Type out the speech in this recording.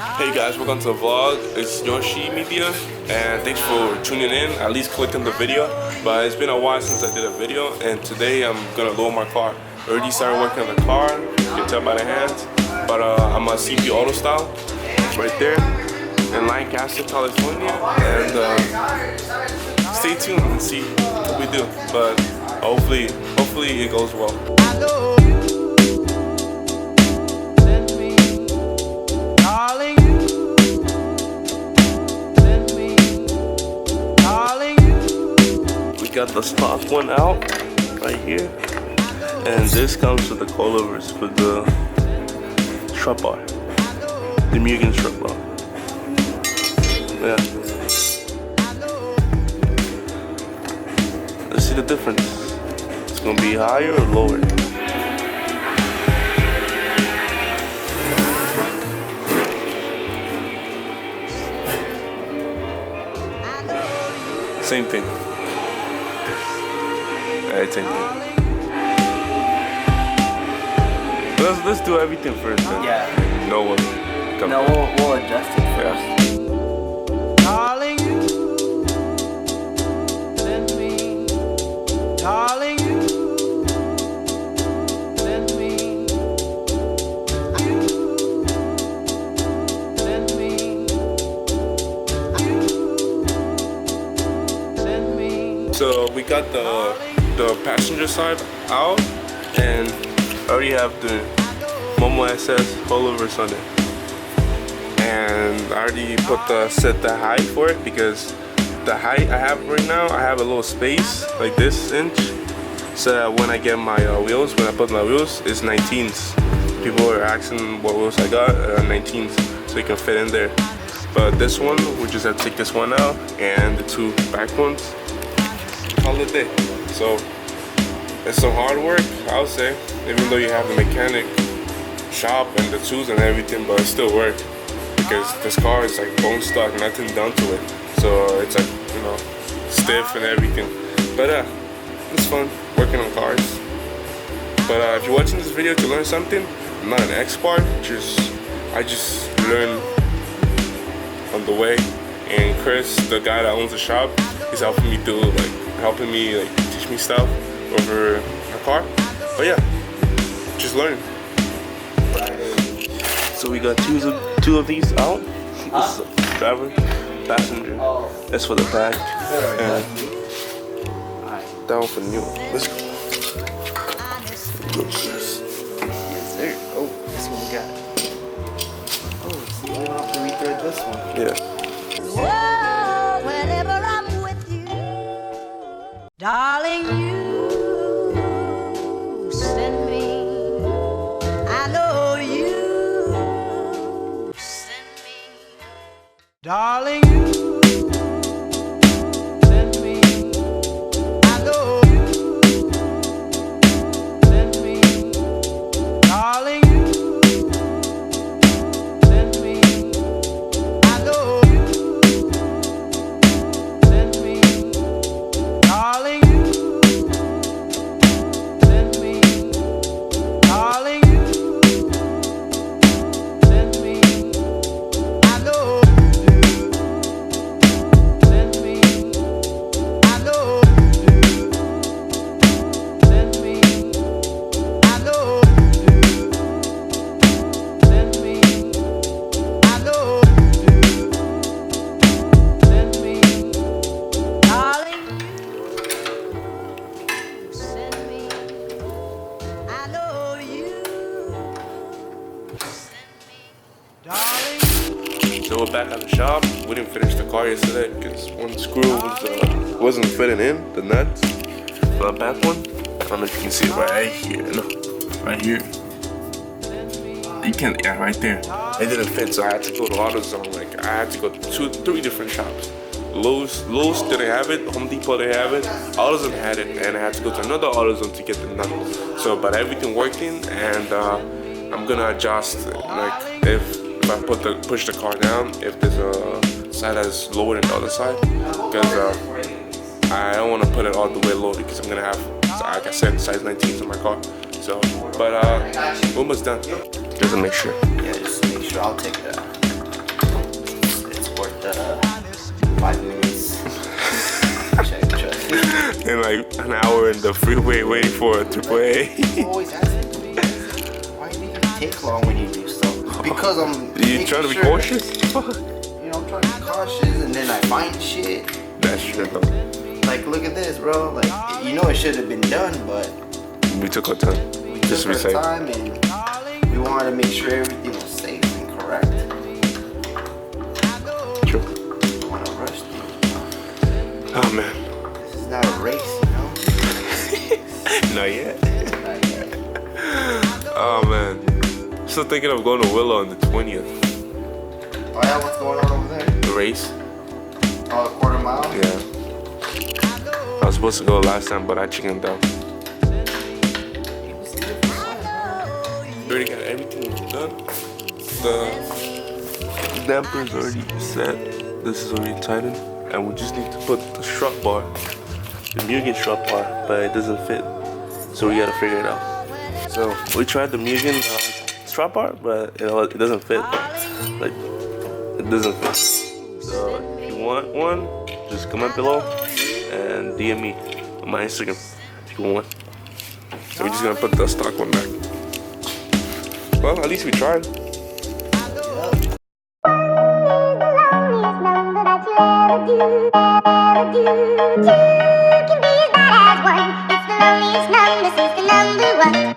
Hey guys, welcome to the vlog. It's Yoshi Media, and thanks for tuning in, at least clicking the video. But it's been a while since I did a video, and today I'm gonna load my car. I already started working on the car, you can tell by the hands. But I'm a CP Auto Style, right there, in Lancaster, California. And stay tuned and see what we do. But hopefully it goes well. Got the stock one out right here, and this comes with the coilovers for the strut bar, the Mugen strut bar. Yeah, let's see the difference. It's gonna be higher or lower. Same thing. Alright, same thing. Let's do everything first. Then. Yeah. No one. Come. No, we'll adjust it first. Yeah. Darling, you send me. Darling, you send me. You send me. You send me. So we got the passenger side out, and I already have the Momo SS coilovers on it, and I already set the height for it, because the height I have right now, I have a little space like this inch, so that when I get my wheels, when I put my wheels, it's 19s. People are asking what wheels I got, 19s, so you can fit in there. But this one, we just have to take this one out, and the two back ones, call it a day. So it's some hard work, I would say, even though you have the mechanic shop and the tools and everything, but it's still work, because this car is like bone stock, nothing done to it, so it's like, you know, stiff and everything. But it's fun working on cars. But if you're watching this video to learn something, I'm not an expert, I just learn on the way. And Chris, the guy that owns the shop, he's helping me teach me stuff over a car. But yeah, just learn. So we got two of these out. This is a driver, passenger. That's for the back, and that one for the new one. Let's go. Yes, sir. Oh, this one we got. Oh, so we don't have to rethread this one. Yeah. Whoa, whenever I'm with you, darling, you send me. I know you send me. darling, you send me. I know you send me. Darling, you send me. I know you send me. Darling, you send me. Darling, you send me. I know you send me. I know you send me. I know you send me. I know you send me. Darling, you send me. I know you send me. Darling, So we're back at the shop. We didn't finish the car yesterday because one screw wasn't fitting in, the nuts. The back one, I don't know if you can see it right here. No, right here. You can, yeah, right there. It didn't fit, so I had to go to AutoZone. Like, I had to go to 3 different shops. Lowe's didn't have it, Home Depot didn't have it, AutoZone had it, and I had to go to another AutoZone to get the nut. So, but everything working, and I'm gonna adjust, like, if I push the car down, if there's a side that's lower than the other side, because I don't want to put it all the way low, because I'm gonna have, like I said, size 19s in my car. So, but almost done. Just to make sure. Yeah, just make sure I'll take it out. in like an hour in the freeway waiting for a AAA. You always ask me, why do you take long when you do stuff? Because I'm You trying to be cautious? You know, I'm trying to be cautious, and then I find shit. That's true though. Like, look at this, bro. Like, you know, it should have been done, but We took our time. we Just took to be our safe. time, and we wanted to make sure everything was safe and correct. True. I don't want to rush things. Oh man. This is not a race, you know. Not yet. Not yet. Oh man. Still thinking of going to Willow on the 20th. Oh yeah, what's going on over there? The race. Oh, a quarter mile. Yeah. I was supposed to go last time, but I chickened out. We already got everything done. The damper's already set. This is already tightened. And we just need to put the strut bar, the Mugen strut bar, but it doesn't fit. So we gotta figure it out. So we tried the Mugen strut bar, but it doesn't fit. Like, it doesn't fit. So if you want one, just comment below and DM me on my Instagram if you want one. So we're just gonna put the stock one back. Well, at least we tried. Two can be as bad as one. It's the loneliest number, this is the number one.